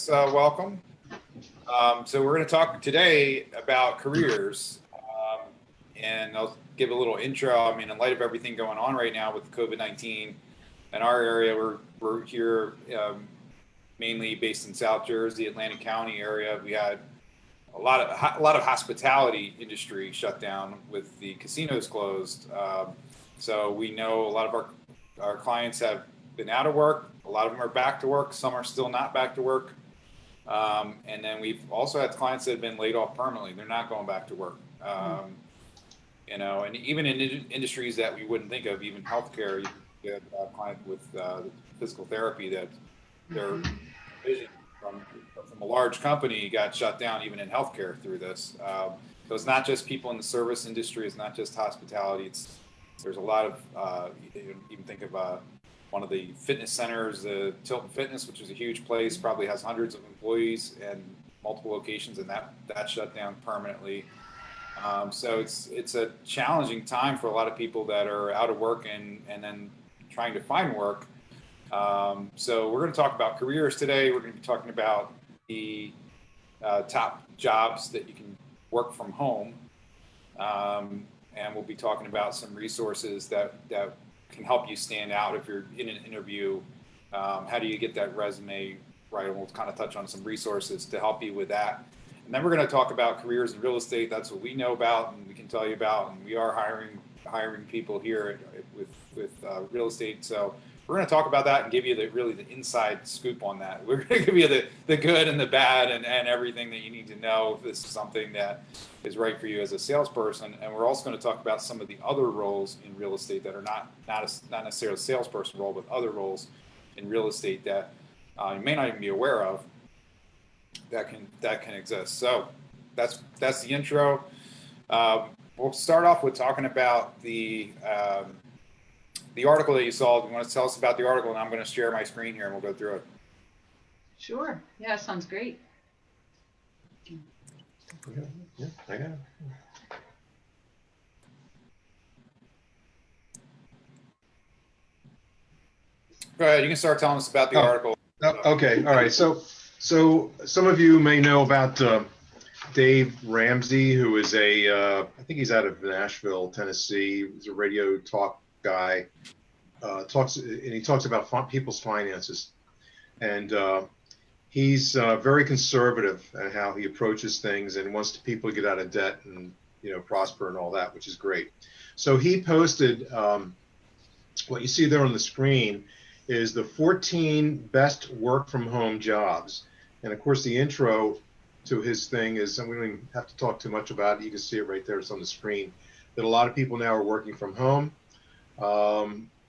welcome. So we're going to talk today about careers, and I'll give a little intro. I mean, in light of everything going on right now with COVID-19 in our area, we're here mainly based in South Jersey, Atlantic County area. We had a lot of hospitality industry shut down with the casinos closed. So we know a lot of our clients have been out of work. A lot of them are back to work. Some are still not back to work. And then we've also had clients that have been laid off permanently. They're not going back to work. And even in industries that we wouldn't think of, even healthcare, you have a client with physical therapy that their vision from a large company got shut down, even in healthcare through this. So it's not just people in the service industry. It's not just hospitality. There's a lot of, even think of one of the fitness centers, the Tilton Fitness, which is a huge place, probably has hundreds of employees and multiple locations, and that shut down permanently. So it's a challenging time for a lot of people that are out of work and then trying to find work. So we're going to talk about careers today. We're going to be talking about the top jobs that you can work from home. And we'll be talking about some resources that can help you stand out if you're in an interview. How do you get that resume right? And we'll kind of touch on some resources to help you with that. And then we're going to talk about careers in real estate. That's what we know about and we can tell you about. And we are hiring people here with real estate. So we're going to talk about that and give you the inside scoop on that. We're going to give you the good and the bad and everything that you need to know if this is something that is right for you as a salesperson. And we're also going to talk about some of the other roles in real estate that are not necessarily a salesperson role, but other roles in real estate that you may not even be aware of that can exist. So that's the intro. We'll start off with talking about the article that you saw. You want to tell us about the article, and I'm going to share my screen here and we'll go through it. Sure. Yeah, sounds great. Yeah, I got it. Go ahead. You can start telling us about the article. Okay. All right. So some of you may know about Dave Ramsey, who is I think he's out of Nashville, Tennessee. He's a radio talk guy. He talks about people's finances, and he's very conservative in how he approaches things and wants people to get out of debt and prosper and all that, which is great. So he posted what you see there on the screen is the 14 best work from home jobs, and of course the intro to his thing is, and we don't even have to talk too much about it. You can see it right there. It's on the screen. That a lot of people now are working from home.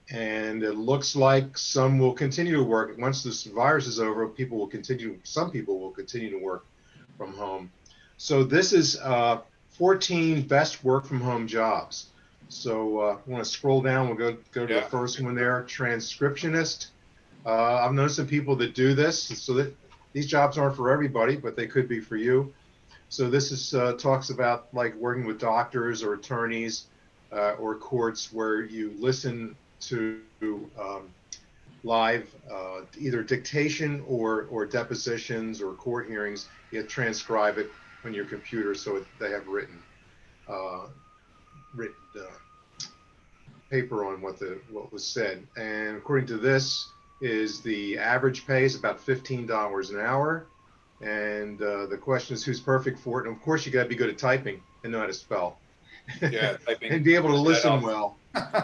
And it looks like some will continue to work. Once this virus is over, some people will continue to work from home. So this is 14 best work from home jobs. So I want to scroll down. We'll go to the first one there, Transcriptionist. I've known some people that do this, so that these jobs aren't for everybody, but they could be for you. So this is talks about like working with doctors or attorneys or courts where you listen to live either dictation or depositions or court hearings. You transcribe it on your computer so they have written paper on what was said. And according to this, is the average pay is about $15 an hour. And the question is, who's perfect for it? And of course, you got to be good at typing and know how to spell. Yeah, typing. And be able to listen well.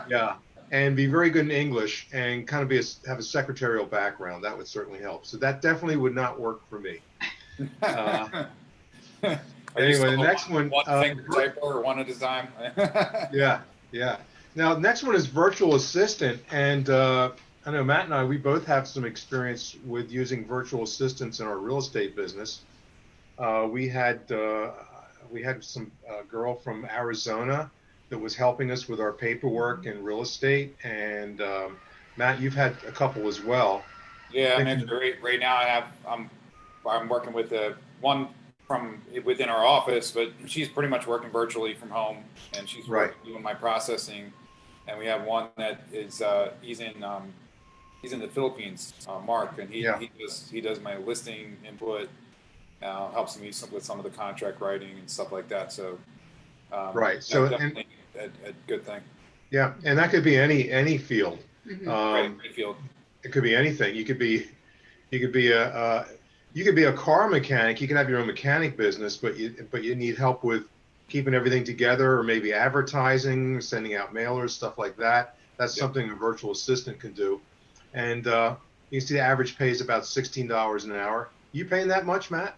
Yeah. And be very good in English and kind of have a secretarial background. That would certainly help. So that definitely would not work for me. Anyway, the next one. One finger typer or one at a time. Yeah. Now, the next one is virtual assistant. And I know Matt and I, we both have some experience with using virtual assistants in our real estate business. We had some girl from Arizona that was helping us with our paperwork and real estate. And Matt, you've had a couple as well. Yeah, I mean, right now I'm working with one from within our office, but she's pretty much working virtually from home, and she's doing my processing. And we have one that is he's in he's in the Philippines, Mark, and Yeah. he does my listing input, helps me with some of the contract writing and stuff like that. So Right. that's So, and definitely a good thing. yeah, and that could be any field. Mhm. Right, field. It could be anything. You could be you could be a car mechanic. You can have your own mechanic business, but you need help with keeping everything together, or maybe advertising, sending out mailers, stuff like that. That's Yep. something a virtual assistant can do. And you can see the average pay is about $16 an hour. You paying that much, Matt?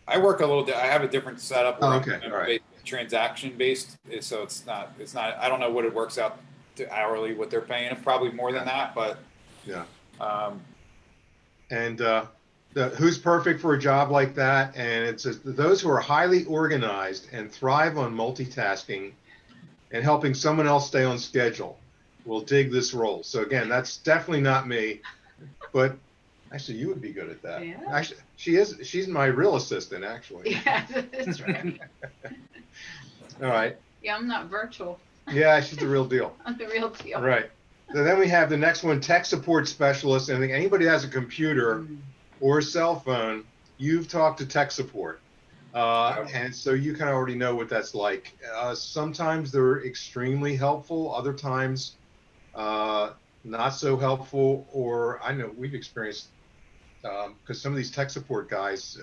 I work a little. I have a different setup where Oh, I'm okay. All right. transaction based, so it's not. I don't know what it works out to hourly what they're paying. Probably more than that, but Yeah. um, And who's perfect for a job like that? And it says those who are highly organized and thrive on multitasking and helping someone else stay on schedule will dig this role. So again, that's definitely not me, but actually you would be good at that. Yeah. Actually, she's my real assistant, actually. Yeah, that's right. All right. Yeah, I'm not virtual. Yeah, she's the real deal. I'm the real deal. All right. So then we have the next one, tech support specialist. And I think anybody that has a computer or a cell phone, you've talked to tech support. And so you kind of already know what that's like. Sometimes they're extremely helpful. Other times, not so helpful. Or I know we've experienced, because some of these tech support guys,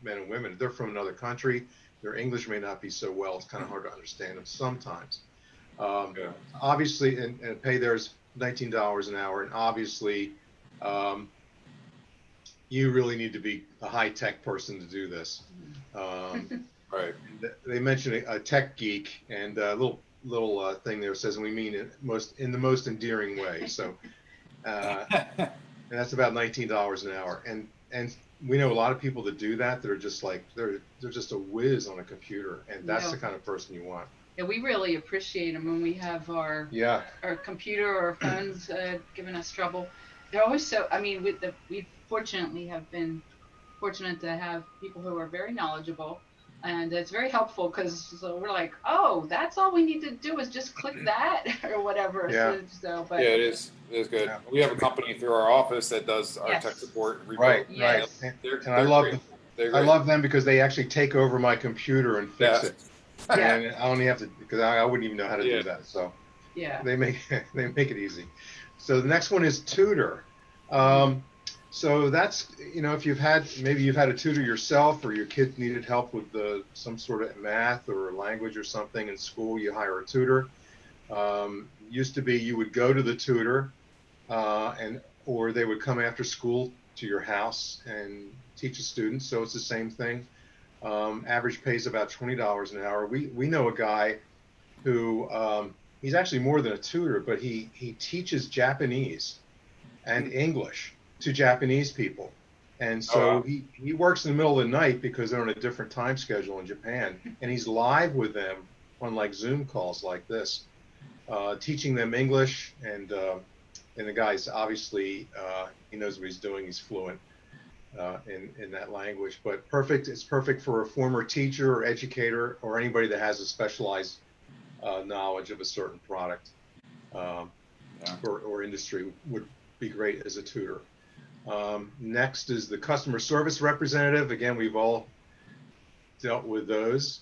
men and women, they're from another country. Their English may not be so well. It's kind of hard to understand them sometimes. yeah. Obviously, and pay there's $19 an hour. And obviously, you really need to be a high-tech person to do this. Right. They mentioned a tech geek, and a little thing there says, and we mean it in the most endearing way. So, and that's about $19 an hour. And we know a lot of people that do that. They're just like they're just a whiz on a computer, and that's Yeah. the kind of person you want. Yeah, we really appreciate them when we have our computer or phones giving us trouble. They're always so. I mean, we fortunately have been fortunate to have people who are very knowledgeable, and it's very helpful because so we're like, oh, that's all we need to do is just click that or whatever. Yeah. But Yeah, it is. It is good. Yeah. We have a company through our office that does our Yes. tech support. Remote. Right. Yes. Right. They're And I love great. them. They're I great. love them because they actually take over my computer and fix Yeah. it. And I only have to, because I wouldn't even know how to Yeah. do that. So yeah. they make it easy. So the next one is tutor. So that's, if maybe you've had a tutor yourself, or your kid needed help with some sort of math or language or something in school, you hire a tutor. Used to be you would go to the tutor, or they would come after school to your house and teach a student. So it's the same thing. Average pay is about $20 an hour. We know a guy who he's actually more than a tutor, but he teaches Japanese and English to Japanese people. And so he works in the middle of the night because they're on a different time schedule in Japan, and he's live with them on like Zoom calls like this, teaching them English. And the guy's obviously he knows what he's doing. He's fluent in that language. But it's perfect for a former teacher or educator or anybody that has a specialized knowledge of a certain product or industry. Would be great as a tutor. Next is the customer service representative. Again, we've all dealt with those.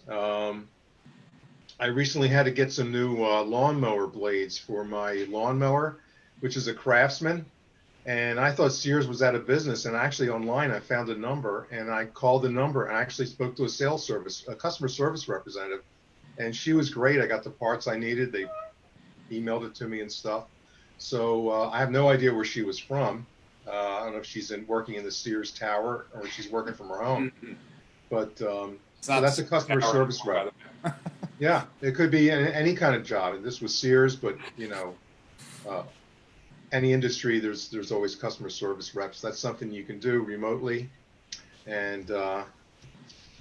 I recently had to get some new lawnmower blades for my lawnmower, which is a Craftsman. And I thought Sears was out of business. And actually online, I found a number, and I called the number and I actually spoke to a customer service representative. And she was great. I got the parts I needed. They emailed it to me and stuff. So I have no idea where she was from. I don't know if she's working in the Sears Tower or she's working from her home. But so that's a customer service rep. Yeah, it could be any kind of job. And this was Sears, but any industry, there's always customer service reps. That's something you can do remotely. And where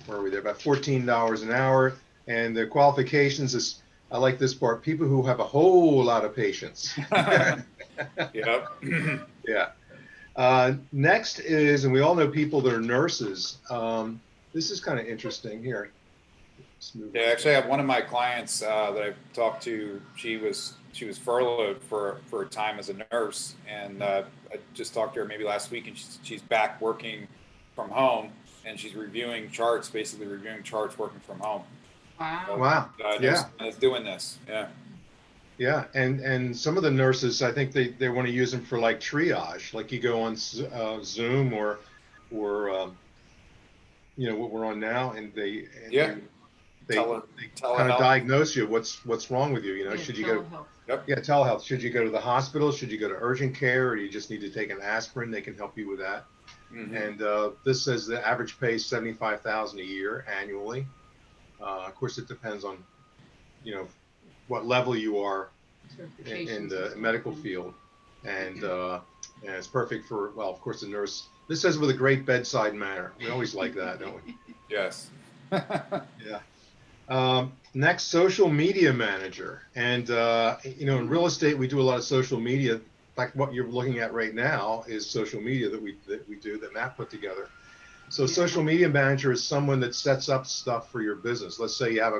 are we there? About $14 an hour. And the qualifications is, I like this part, people who have a whole lot of patience. Yep. Yeah. Next is, and we all know people that are nurses. This is kind of interesting here. smooth. Yeah, actually, I have one of my clients that I've talked to. She was furloughed for a time as a nurse, and I just talked to her maybe last week, and she's back working from home, and she's reviewing charts, basically reviewing charts, working from home. Wow. So, Wow. Yeah. Is doing this. Yeah. Yeah, and some of the nurses, I think they want to use them for like triage, like you go on Zoom or what we're on now, and Yeah. they kind of Telehealth. diagnose you what's wrong with you. Yeah, Should you go? telehealth. Yep. Yeah, telehealth. Should you go to the hospital? Should you go to urgent care, or do you just need to take an aspirin? They can help you with that. Mm-hmm. And this says the average pay is $75,000 a year annually. Of course, it depends on what level you are in the medical field, and it's perfect for, well, of course, the nurse. This says with a great bedside manner. We always like that, don't we? Yes. Yeah. Next, social media manager, and in real estate we do a lot of social media. In fact, what you're looking at right now is social media that we do that Matt put together. So social media manager is someone that sets up stuff for your business. Let's say you have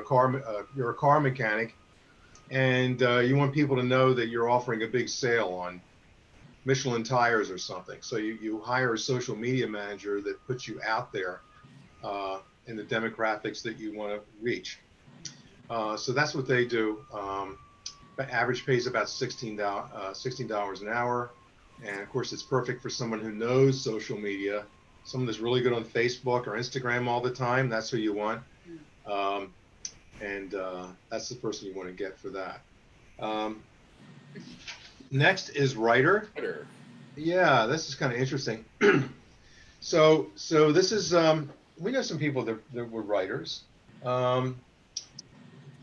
you're a car mechanic, and you want people to know that you're offering a big sale on Michelin tires or something. So you hire a social media manager that puts you out there in the demographics that you want to reach. So that's what they do. The average pay is about $16 an hour. And of course, it's perfect for someone who knows social media, someone that's really good on Facebook or Instagram all the time. That's who you want. And that's the person you want to get for that. Next is writer. Yeah, this is kind of interesting. So this is, we know some people that were writers.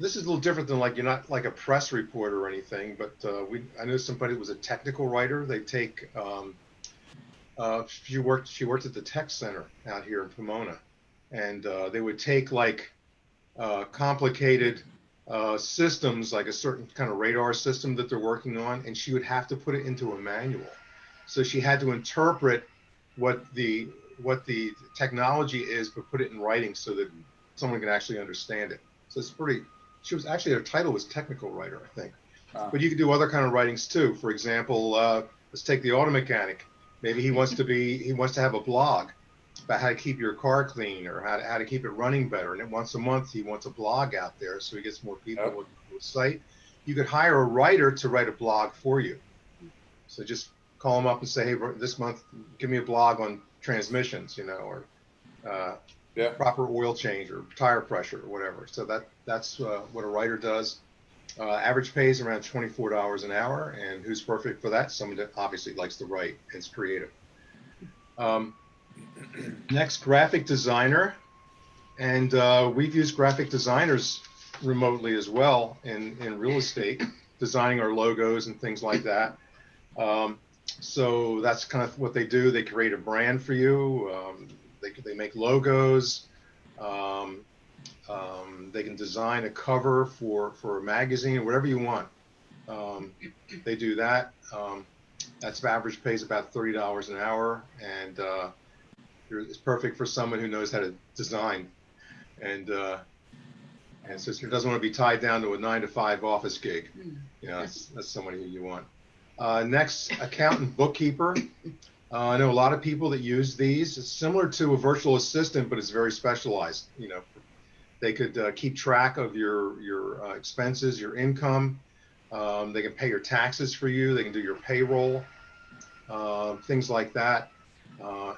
This is a little different than you're not like a press reporter or anything, but I know somebody who was a technical writer. They take, she worked at the tech center out here in Pomona, and they would take complicated systems, like a certain kind of radar system that they're working on, and she would have to put it into a manual. So she had to interpret what the technology is, but put it in writing so that someone can actually understand it. So it's pretty. She was actually, her title was technical writer, I think. But you could do other kind of writings too. For example, let's take the auto mechanic. Maybe he wants to have a blog about how to keep your car clean or how to keep it running better. And then once a month, he wants a blog out there so he gets more people looking to his site. You could hire a writer to write a blog for you. So just call him up and say, hey, this month, give me a blog on transmissions, or proper oil change or tire pressure or whatever. So that's what a writer does. Average pay is around $24 an hour. And who's perfect for that? Someone that obviously likes to write and is creative. Next, graphic designer. And we've used graphic designers remotely as well in real estate, designing our logos and things like that. So that's kind of what they do. They create a brand for you. They make logos. They can design a cover for a magazine or whatever you want. They do that. That's average pays about $30 an hour, and it's perfect for someone who knows how to design, and so doesn't want to be tied down to a 9-to-5 office gig. That's somebody who you want. Next, accountant, bookkeeper. I know a lot of people that use these. It's similar to a virtual assistant, but it's very specialized. They could keep track of your expenses, your income. They can pay your taxes for you. They can do your payroll, things like that.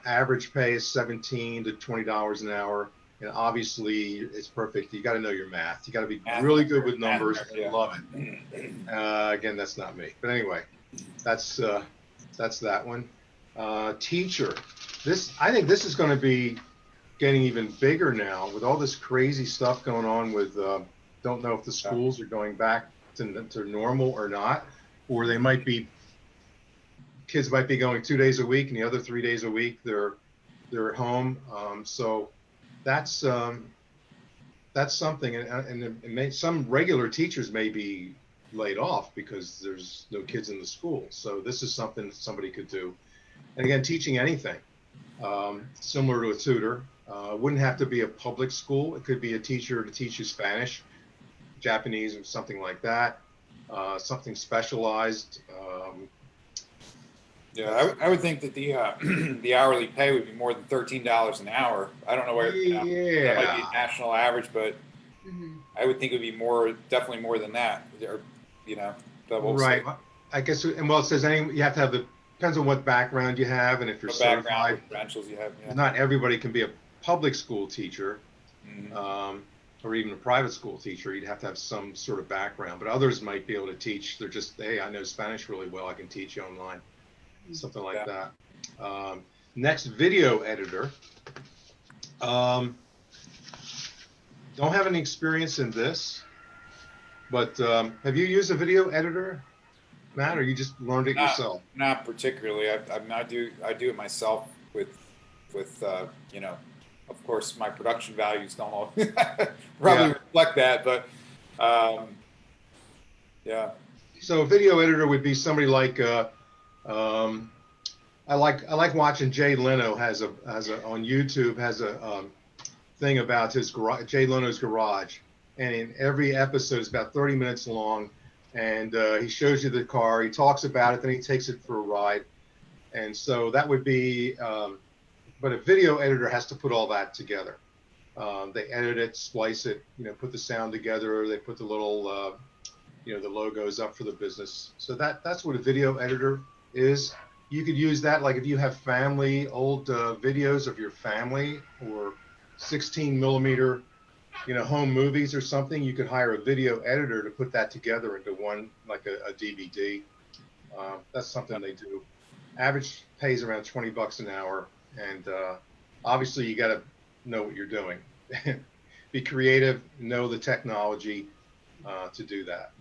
Average pay is $17 to $20 an hour. And obviously, it's perfect. You got to know your math. You got to be really good with numbers. I love it. Again, that's not me. But anyway, that's that one. Teacher. I think this is going to be getting even bigger now with all this crazy stuff going on with, don't know if the schools are going back to normal or not, or kids might be going 2 days a week and the other 3 days a week they're at home. So that's something, and some regular teachers may be laid off because there's no kids in the school. So this is something that somebody could do. And again, teaching anything, similar to a tutor. Wouldn't have to be a public school. It could be a teacher to teach you Spanish, Japanese, or something like that. Something specialized. I would think that the the hourly pay would be more than $13 an hour. I don't know where that might be a national average, but I would think it would be definitely more than that. Or, double. Right. I guess, and well, it says you have to have depends on what background you have and if you're certified. What credentials you have. Yeah. Not everybody can be a public school teacher, or even a private school teacher. You'd have to have some sort of background, but others might be able to teach. They're just, hey, I know Spanish really well. I can teach you online. Something like that. Next, video editor. Don't have any experience in this, but have you used a video editor, Matt, or you just learned it yourself? Not particularly. I do it myself with of course my production values don't all probably reflect that, but yeah. So a video editor would be somebody like I like watching Jay Leno has a on YouTube has a thing about his garage, Jay Leno's garage, and in every episode is about 30 minutes long, and he shows you the car, he talks about it, then he takes it for a ride, and so that would be, but a video editor has to put all that together. They edit it, splice it, put the sound together, they put the little the logos up for the business. So that's what a video editor is. You could use that like if you have old videos of your family or 16 millimeter, home movies or something. You could hire a video editor to put that together into one, like a DVD. That's something they do. Average pays around $20 an hour, and obviously you got to know what you're doing. Be creative, know the technology to do that.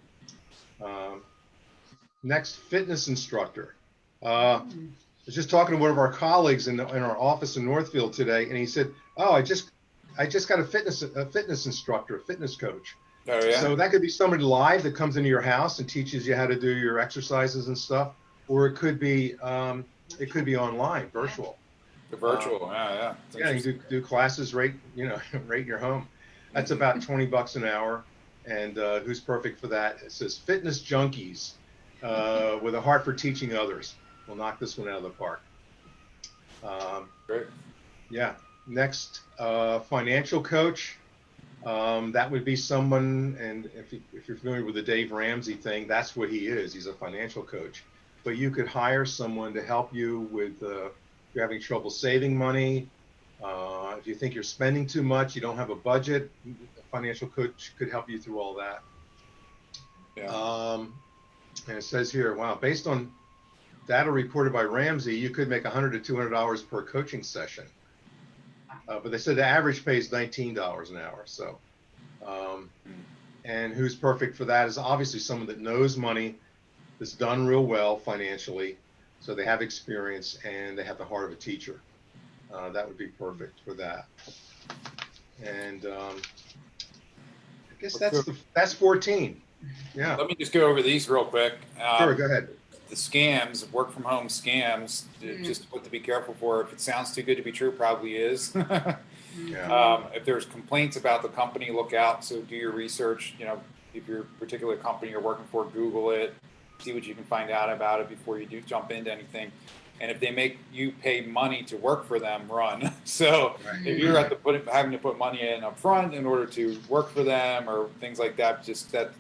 Next, fitness instructor. I was just talking to one of our colleagues in our office in Northfield today, and he said, "Oh, I just got a fitness instructor, a fitness coach." Oh, yeah. So that could be somebody live that comes into your house and teaches you how to do your exercises and stuff, or it could be online, virtual. The virtual, yeah. Yeah, you do classes right in your home. That's about $20 an hour, and who's perfect for that? It says fitness junkies with a heart for teaching others. We'll knock this one out of the park. Great. Yeah. Next, financial coach. That would be someone, and if you're familiar with the Dave Ramsey thing, that's what he is. He's a financial coach. But you could hire someone to help you with if you're having trouble saving money, if you think you're spending too much, you don't have a budget, a financial coach could help you through all that. Yeah. And it says here, wow, based on data reported by Ramsey, you could make $100 to $200 per coaching session. But they said the average pay is $19 an hour. So, and who's perfect for that is obviously someone that knows money, that's done real well financially, so they have experience and they have the heart of a teacher. That would be perfect for that. And I guess that's 14. Yeah. Let me just go over these real quick. Sure, go ahead. The scams, work from home scams, just what to be careful for. If it sounds too good to be true, probably is. Yeah. If there's complaints about the company, look out. So do your research. If your particular company you're working for, Google it, see what you can find out about it before you do jump into anything. And if they make you pay money to work for them, run. So if you're having to put money in up front in order to work for them or things like that,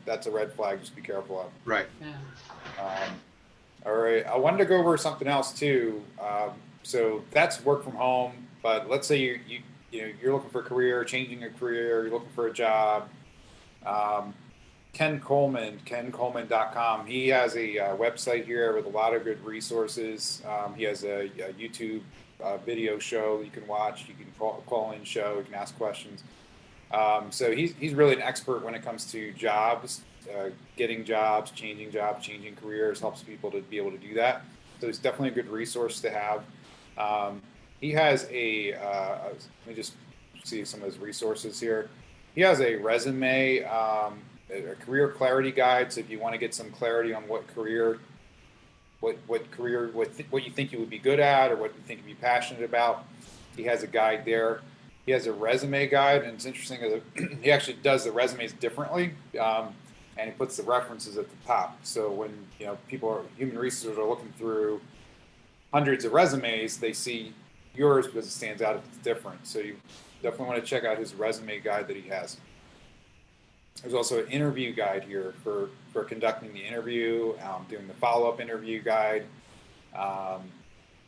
that's a red flag. Just be careful of. Right. All right. I wanted to go over something else too. So that's work from home. But let's say you're looking for a career, changing a career, you're looking for a job. Ken Coleman, KenColeman.com. He has a website here with a lot of good resources. He has a YouTube video show you can watch. You can call in show. You can ask questions. So he's really an expert when it comes to jobs, getting jobs, changing careers. Helps people to be able to do that. So it's definitely a good resource to have. He has let me just see some of his resources here. He has a resume. A career clarity guide. So if you want to get some clarity on what you think you would be good at or what you think you'd be passionate about, he has a guide there. he has a resume guide, and it's interesting because he actually does the resumes differently, and he puts the references at the top. So when human resources are looking through hundreds of resumes, they see yours because it stands out if it's different. So you definitely want to check out his resume guide that he has. There's also an interview guide here for conducting the interview, doing the follow-up interview guide.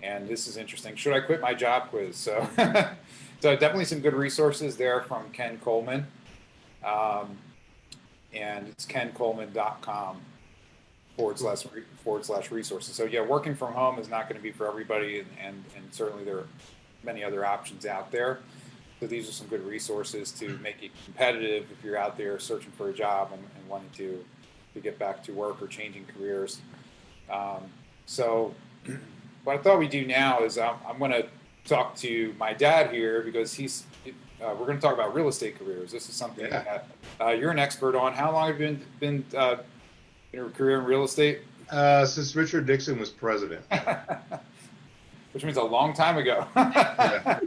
And this is interesting. Should I quit my job quiz? So, so definitely some good resources there from Ken Coleman. And it's kencoleman.com // resources. So yeah, working from home is not going to be for everybody, and certainly there are many other options out there. So these are some good resources to make you competitive if you're out there searching for a job and wanting to get back to work or changing careers. So what I thought we'd do now is I'm going to talk to my dad here because we're going to talk about real estate careers. This is something that you're an expert on. How long have you been in a career in real estate? Since Richard Nixon was president. Which means a long time ago. Yeah.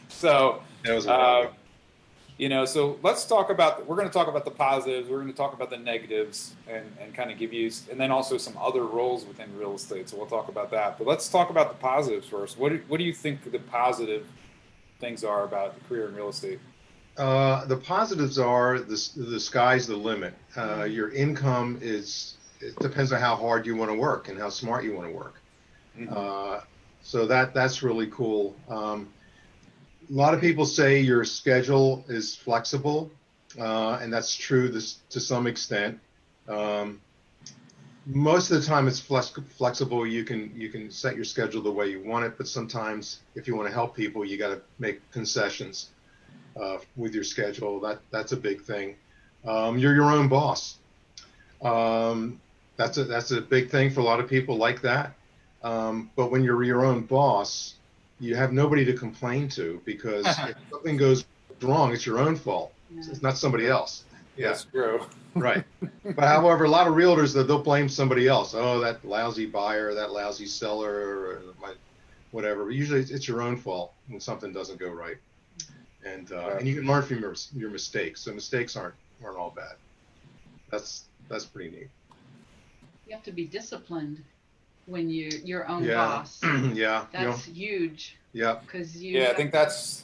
So, that was a while ago. So let's talk we're going to talk about the positives, we're going to talk about the negatives, and kind of give you, and then also some other roles within real estate. So we'll talk about that. But let's talk about the positives first. What do you think the positive things are about the career in real estate? The positives are the sky's the limit. Your income it depends on how hard you want to work and how smart you want to work. Mm-hmm. So that's really cool. A lot of people say your schedule is flexible, and that's true to some extent. Most of the time it's flexible. You can set your schedule the way you want it, but sometimes if you want to help people, you got to make concessions with your schedule. That's a big thing. You're your own boss. That's a big thing for a lot of people like that. But when you're your own boss, you have nobody to complain to, because if something goes wrong, it's your own fault. It's not somebody else. Yeah. That's true. Right. But however, a lot of realtors, they'll blame somebody else. Oh, that lousy buyer, that lousy seller, or whatever. But usually it's your own fault when something doesn't go right. And you can learn from your mistakes. So mistakes aren't all bad. That's pretty neat. You have to be disciplined when you're your own Yeah. boss. Yeah. That's huge. Yeah. I think that's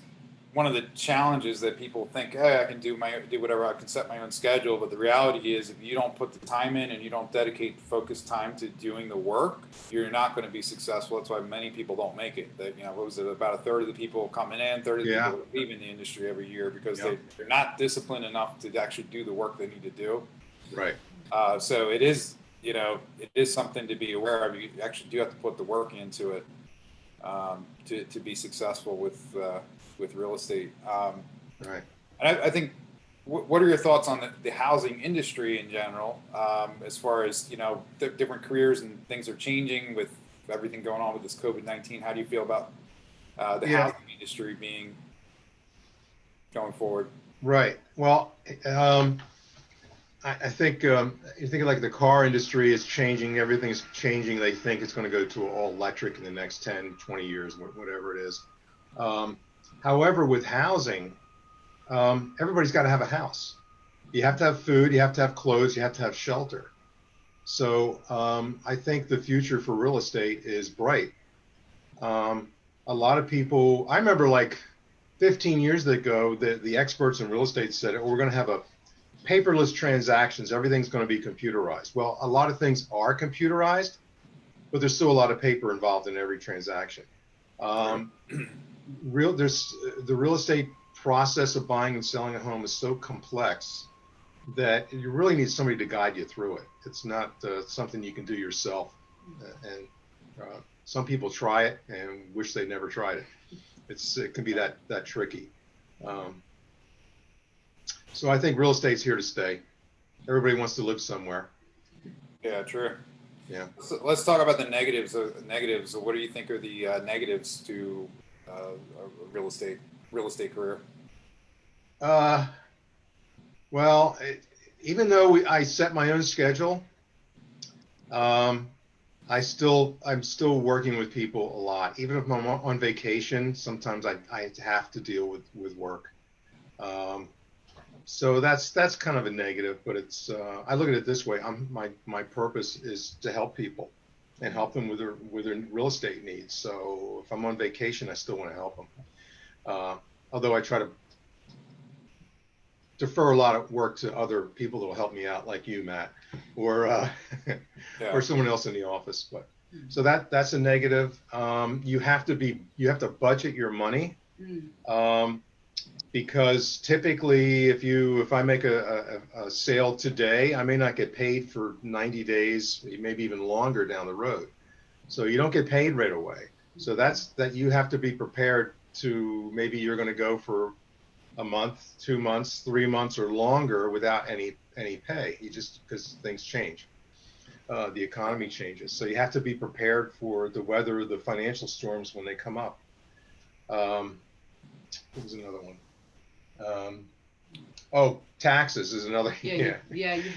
one of the challenges that people think, hey, I can do whatever, I can set my own schedule. But the reality is, if you don't put the time in and you don't dedicate focused time to doing the work, you're not going to be successful. That's why many people don't make it. That, what was it? About a third of the people coming in, third of the people leaving the industry every year because they're not disciplined enough to actually do the work they need to do. Right. So it is, it is something to be aware of. You actually do have to put the work into it to be successful with real estate. Right. And I think, what are your thoughts on the housing industry in general, as far as, different careers and things are changing with everything going on with this COVID-19? How do you feel about the housing industry going forward? Right. Well, I think you think like the car industry is changing. Everything's changing. They think it's going to go to all electric in the next 10, 20 years, whatever it is. However, with housing, everybody's got to have a house. You have to have food, you have to have clothes, you have to have shelter. So I think the future for real estate is bright. A lot of people, I remember like 15 years ago, the experts in real estate said, we're going to have a paperless transactions, everything's going to be computerized. Well, a lot of things are computerized, but there's still a lot of paper involved in every transaction. The real estate process of buying and selling a home is so complex that you really need somebody to guide you through it. It's not something you can do yourself. And some people try it and wish they never tried it. It can be that tricky. So I think real estate's here to stay. Everybody wants to live somewhere. Yeah, true. Yeah. So let's talk about the negatives. Negatives. What do you think are the negatives to a real estate career? Well, even though I set my own schedule, I'm still working with people a lot. Even if I'm on vacation, sometimes I have to deal with work. So that's kind of a negative, but it's I look at it this way. My purpose is to help people and help them with their real estate needs. So if I'm on vacation, I still want to help them. Although I try to defer a lot of work to other people that will help me out, like you, Matt, or Yeah. or someone else in the office. But so that's a negative. You have to budget your money. Because typically if I make a sale today, I may not get paid for 90 days, maybe even longer down the road. So you don't get paid right away. So that you have to be prepared to, maybe you're going to go for a month, 2 months, 3 months or longer without any pay. You just, because things change. The economy changes. So you have to be prepared for the weather, the financial storms when they come up. What was another one? Taxes is another. You have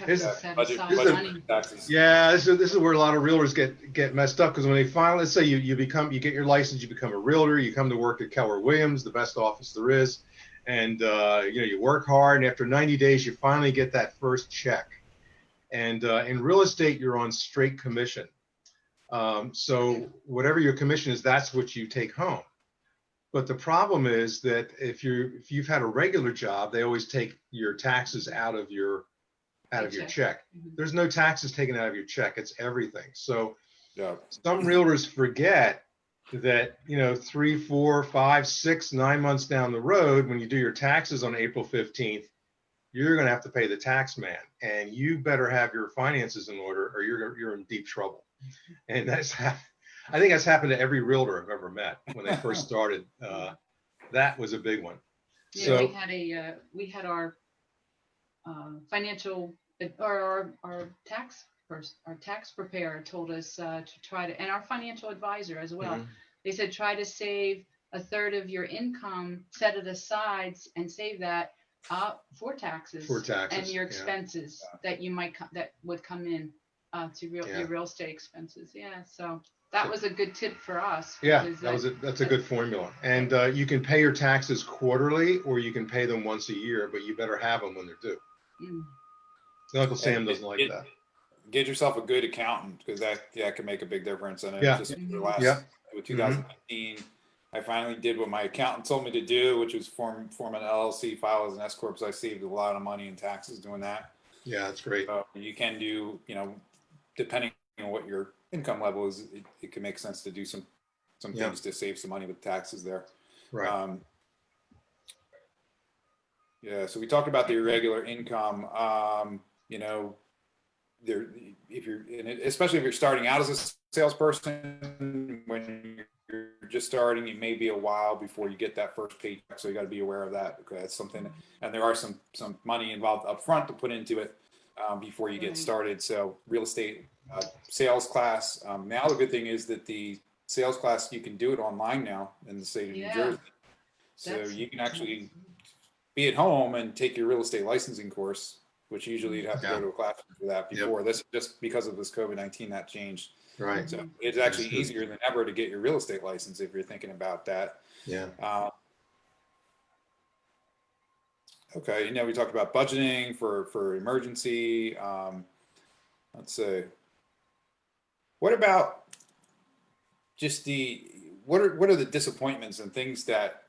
to set aside money. Taxes. Yeah, this is where a lot of realtors get messed up, because when they finally, let's say you get your license, you become a realtor, you come to work at Keller Williams, the best office there is, and you work hard, and after 90 days you finally get that first check. And in real estate, you're on straight commission. So whatever your commission is, that's what you take home. But the problem is that if you've had a regular job, they always take your taxes out of your check. There's no taxes taken out of your check. It's everything. So some realtors forget that, 3, 4, 5, 6, 9 months down the road, when you do your taxes on April 15th, you're going to have to pay the tax man, and you better have your finances in order, or you're in deep trouble. And I think that's happened to every realtor I've ever met when they first started. That was a big one. Yeah, so we had our financial, or our tax preparer told us to try to, and our financial advisor as well. Mm-hmm. They said try to save a third of your income, set it aside, and save that for taxes and your expenses that would come in to your real estate expenses. Yeah, so that was a good tip for us. Yeah, that's a good formula. And you can pay your taxes quarterly, or you can pay them once a year, but you better have them when they're due. Uncle Sam doesn't like that. Get yourself a good accountant, because that can make a big difference. And just with 2015, I finally did what my accountant told me to do, which was form an LLC, file as an S corp. So I saved a lot of money in taxes doing that. Yeah, that's great. You can do, depending on what your income level is, it can make sense to do some things to save some money with taxes there. Right. So we talked about the irregular income. Especially if you're starting out as a salesperson, when you're just starting, it may be a while before you get that first paycheck. So you got to be aware of that. Okay, that's something, and there are some money involved up front to put into it before you get started. So real estate sales class. Now the good thing is that the sales class, you can do it online now in the state of New Jersey. So you can actually be at home and take your real estate licensing course, which usually you'd have to go to a classroom for that before. This, just because of this COVID-19, that changed. Right. So it's actually easier than ever to get your real estate license if you're thinking about that. Yeah. Okay. We talked about budgeting for emergency. Let's see. What about just what are the disappointments and things that,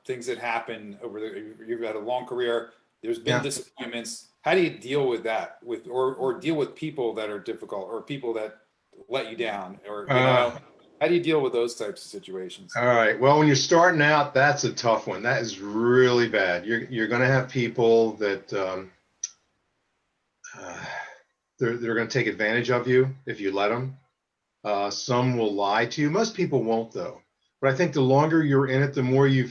things that happen you've had a long career, there's been disappointments. How do you deal with that or deal with people that are difficult, or people that let you down, or, how do you deal with those types of situations? All right. Well, when you're starting out, that's a tough one. That is really bad. You're going to have people that they're going to take advantage of you if you let them. Some will lie to you. Most people won't, though. But I think the longer you're in it, the more you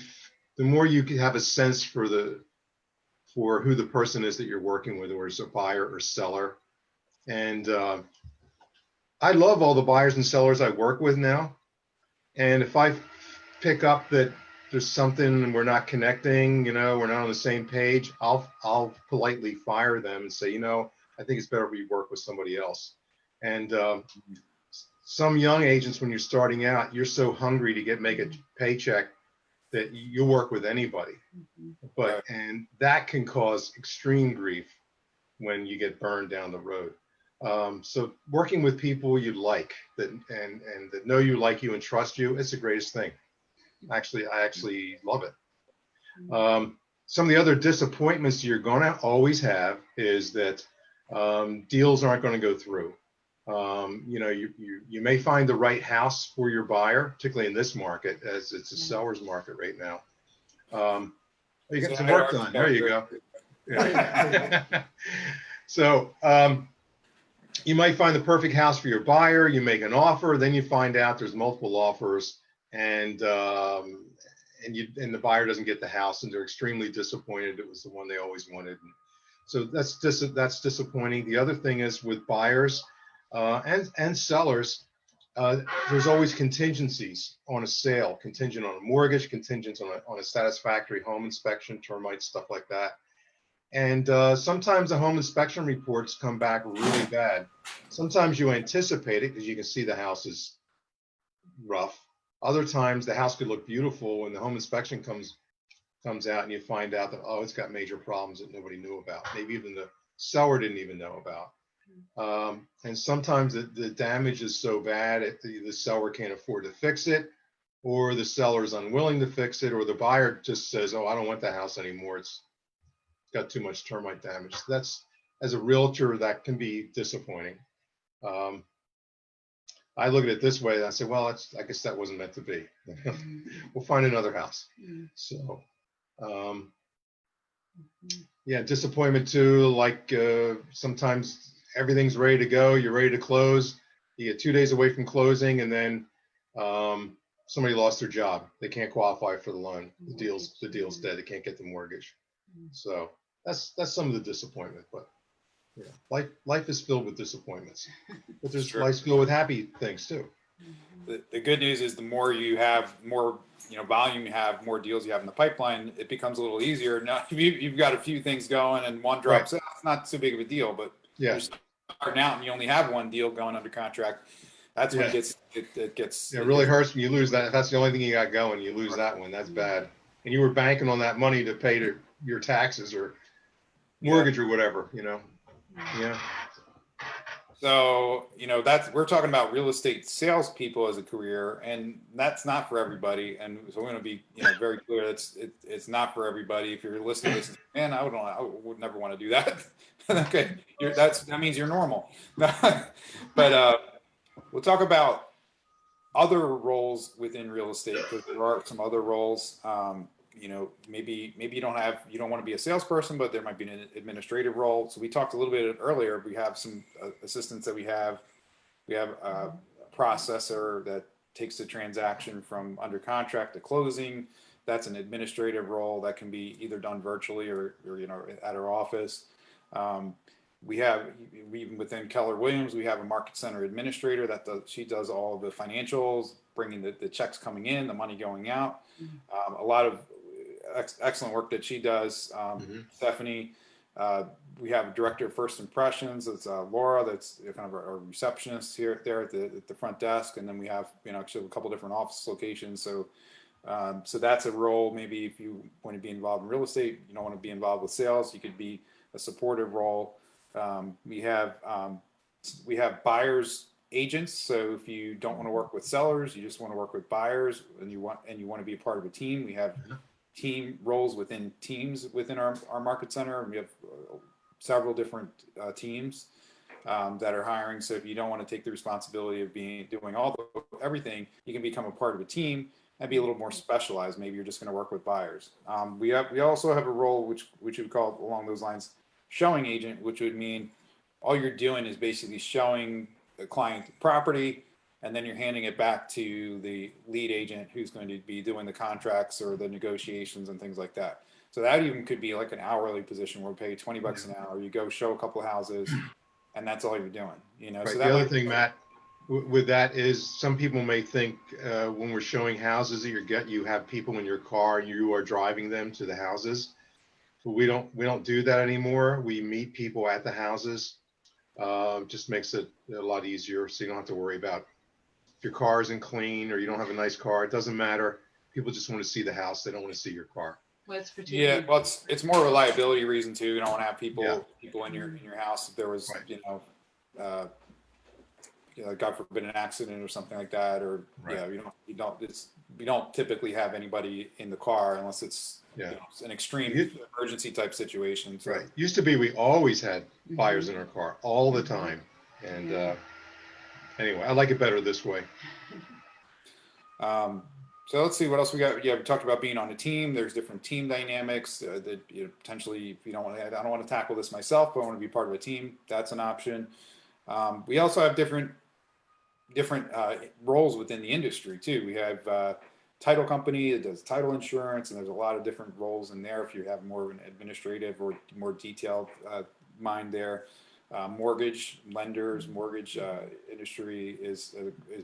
can have a sense for who the person is that you're working with, or as a buyer or seller. And I love all the buyers and sellers I work with now. And if I pick up that there's something we're not connecting, we're not on the same page, I'll politely fire them and say, I think it's better if we work with somebody else. And some young agents, when you're starting out, you're so hungry to make a paycheck that you work with anybody. And that can cause extreme grief when you get burned down the road. So working with people you like that and that know you, like you, and trust you, it's the greatest thing. Actually, I actually love it. Some of the other disappointments you're going to always have is that deals aren't going to go through. You may find the right house for your buyer, particularly in this market, as it's a seller's market right now. You got some work done. There you go. Yeah. So you might find the perfect house for your buyer. You make an offer, then you find out there's multiple offers, and the buyer doesn't get the house, and they're extremely disappointed. It was the one they always wanted. So that's disappointing. The other thing is with buyers and sellers, there's always contingencies on a sale, contingent on a mortgage, contingent on a satisfactory home inspection, termites, stuff like that. And sometimes the home inspection reports come back really bad. Sometimes you anticipate it because you can see the house is rough. Other times the house could look beautiful when the home inspection comes out and you find out that, oh, it's got major problems that nobody knew about. Maybe even the seller didn't even know about. And sometimes the damage is so bad the seller can't afford to fix it, or the seller is unwilling to fix it, or the buyer just says, oh, I don't want the house anymore. It's got too much termite damage. So that's, as a realtor, that can be disappointing. I look at it this way. I say, well, I guess that wasn't meant to be. We'll find another house. So, yeah, disappointment too. Like sometimes everything's ready to go. You're ready to close. You get 2 days away from closing, and then somebody lost their job. They can't qualify for the loan. The deal's dead. They can't get the mortgage. So that's some of the disappointment. But yeah, life is filled with disappointments. But there's life's filled with happy things too. The good news is the more you have, more volume you have, more deals you have in the pipeline, it becomes a little easier. Now, if you've got a few things going and one drops out, it's not so big of a deal. But you're starting out and you only have one deal going under contract. That's when it gets. It really hurts when you lose that. If that's the only thing you got going, you lose that one. That's bad. And you were banking on that money to pay your taxes or mortgage or whatever. Yeah. So, we're talking about real estate salespeople as a career, and that's not for everybody. And so we're going to be, very clear. It's not for everybody. If you're listening to this, man, I would never want to do that. Okay. That means you're normal. But we'll talk about other roles within real estate, because there are some other roles. Maybe you don't want to be a salesperson, but there might be an administrative role. So we talked a little bit earlier. We have some assistants that we have a processor that takes the transaction from under contract to closing. That's an administrative role that can be either done virtually or at our office. Even within Keller Williams, we have a market center administrator she does all of the financials, bringing the checks coming in, the money going out. A lot of excellent work that she does. Stephanie, we have a director of first impressions. It's Laura, that's kind of our receptionist there at the front desk. And then we have, actually a couple different office locations. So that's a role. Maybe if you want to be involved in real estate, you don't want to be involved with sales, you could be a supportive role. We have buyers agents. So if you don't want to work with sellers, you just want to work with buyers, and you want to be a part of a team, we have team roles within teams within our market center. We have several different teams that are hiring. So if you don't want to take the responsibility of doing everything, you can become a part of a team and be a little more specialized. Maybe you're just going to work with buyers. We also have a role which we call along those lines showing agent, which would mean all you're doing is basically showing the client the property, and then you're handing it back to the lead agent who's going to be doing the contracts or the negotiations and things like that. So that even could be like an hourly position where we pay $20 an hour. You go show a couple of houses, and that's all you're doing. Right. So the other thing, Matt, with that is some people may think when we're showing houses that you have people in your car and you are driving them to the houses. But we don't do that anymore. We meet people at the houses. Just makes it a lot easier, so you don't have to worry about if your car isn't clean or you don't have a nice car, it doesn't matter. People just want to see the house. They don't want to see your car. Well, it's Yeah, particularly. well, it's more of a liability reason too. You don't want to have people in your house if there was Right. God forbid an accident or something like that, or Right. we don't typically have anybody in the car unless it's it's an extreme emergency type situation. So. Right. Used to be we always had buyers in our car all the time, and anyway, I like it better this way. So let's see what else we got. Yeah, we talked about being on a team. There's different team dynamics that potentially, if you don't want to, I don't want to tackle this myself, but I want to be part of a team. That's an option. We also have different roles within the industry too. We have title company that does title insurance, and there's a lot of different roles in there. If you have more of an administrative or more detailed mind there. Mortgage lenders, mortgage industry is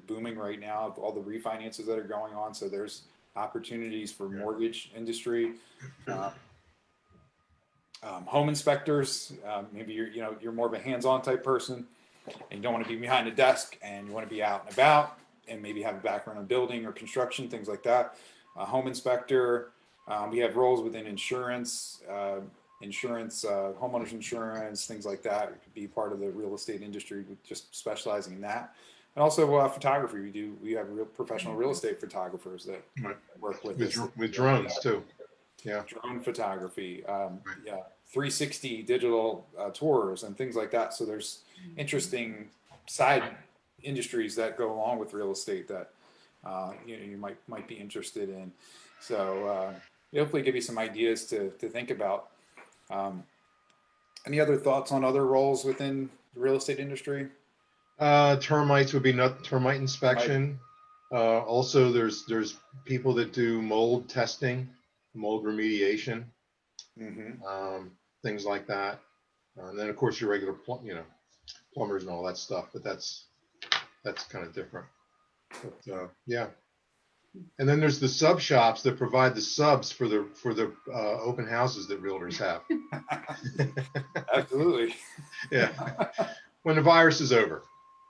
booming right now. All the refinances that are going on, so there's opportunities for mortgage industry. Home inspectors, maybe you're more of a hands-on type person, and you don't want to be behind a desk, and you want to be out and about, and maybe have a background in building or construction, things like that. Home inspector. We have roles within insurance. Homeowners insurance, things like that. It could be part of the real estate industry, just specializing in that. And also photography. We have real professional real estate photographers that work with us. With drones too. Yeah. Drone photography. 360 digital tours and things like that. So there's interesting side industries that go along with real estate that you might be interested in. So hopefully give you some ideas to think about. Any other thoughts on other roles within the real estate industry? Termites would be termite inspection. Also, there's people that do mold testing, mold remediation, things like that. And then, of course, your regular plumbers and all that stuff. But that's kind of different. But yeah. And then there's the sub shops that provide the subs for the open houses that realtors have. Absolutely. Yeah. When the virus is over.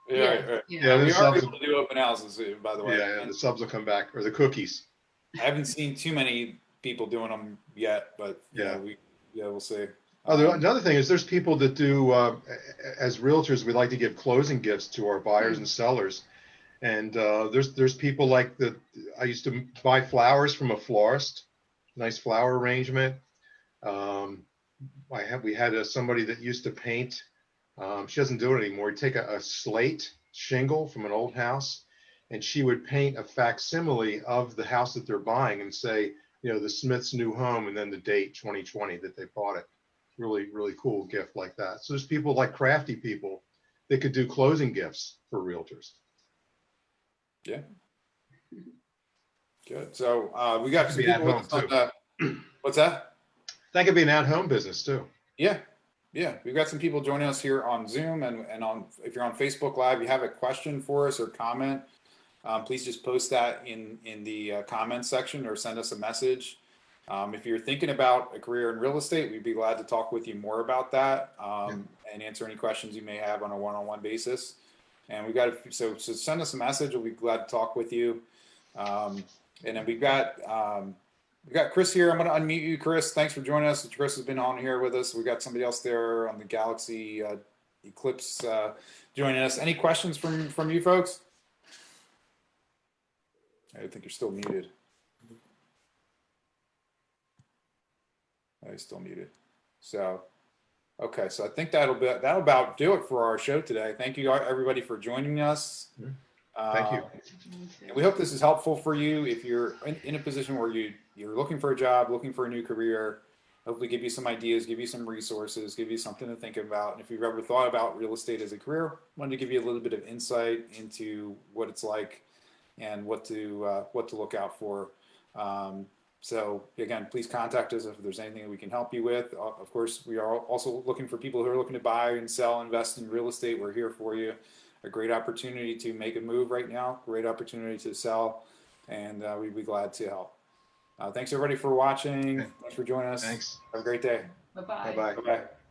Yeah. We are able to do open houses, by the way. Yeah, and the subs will come back, or the cookies. I haven't seen too many people doing them yet, but we'll see. Another thing is there's people that do, as realtors, we like to give closing gifts to our buyers and sellers. And there's people like I used to buy flowers from a florist, nice flower arrangement. We had somebody that used to paint. She doesn't do it anymore. He'd take a slate shingle from an old house, and she would paint a facsimile of the house that they're buying and say, the Smith's new home, and then the date 2020 that they bought it. Really, really cool gift like that. So there's people like crafty people that could do closing gifts for realtors. Yeah. Good. So we got some people with us on what's that? That could be an at-home business too. Yeah. We've got some people joining us here on Zoom and if you're on Facebook Live, you have a question for us or comment, please just post that in the comments section or send us a message. If you're thinking about a career in real estate, we'd be glad to talk with you more about that and answer any questions you may have on a one-on-one basis. And we got so send us a message. We'll be glad to talk with you. And then we got Chris here. I'm going to unmute you, Chris. Thanks for joining us. Chris has been on here with us. We got somebody else there on the Galaxy Eclipse joining us. Any questions from you folks? I think you're still muted. He's still muted. So. Okay, so I think that'll about do it for our show today. Thank you everybody for joining us. Thank you. And we hope this is helpful for you if you're in a position where you're looking for a job, looking for a new career. Hopefully give you some ideas, give you some resources, give you something to think about. And if you've ever thought about real estate as a career, wanted to give you a little bit of insight into what it's like and what to look out for. So again, please contact us if there's anything that we can help you with. Of course, we are also looking for people who are looking to buy and sell, invest in real estate. We're here for you. A great opportunity to make a move right now. Great opportunity to sell, and we'd be glad to help. Thanks everybody for watching. Thanks for joining us. Thanks. Have a great day. Bye-bye. Bye-bye. Bye-bye.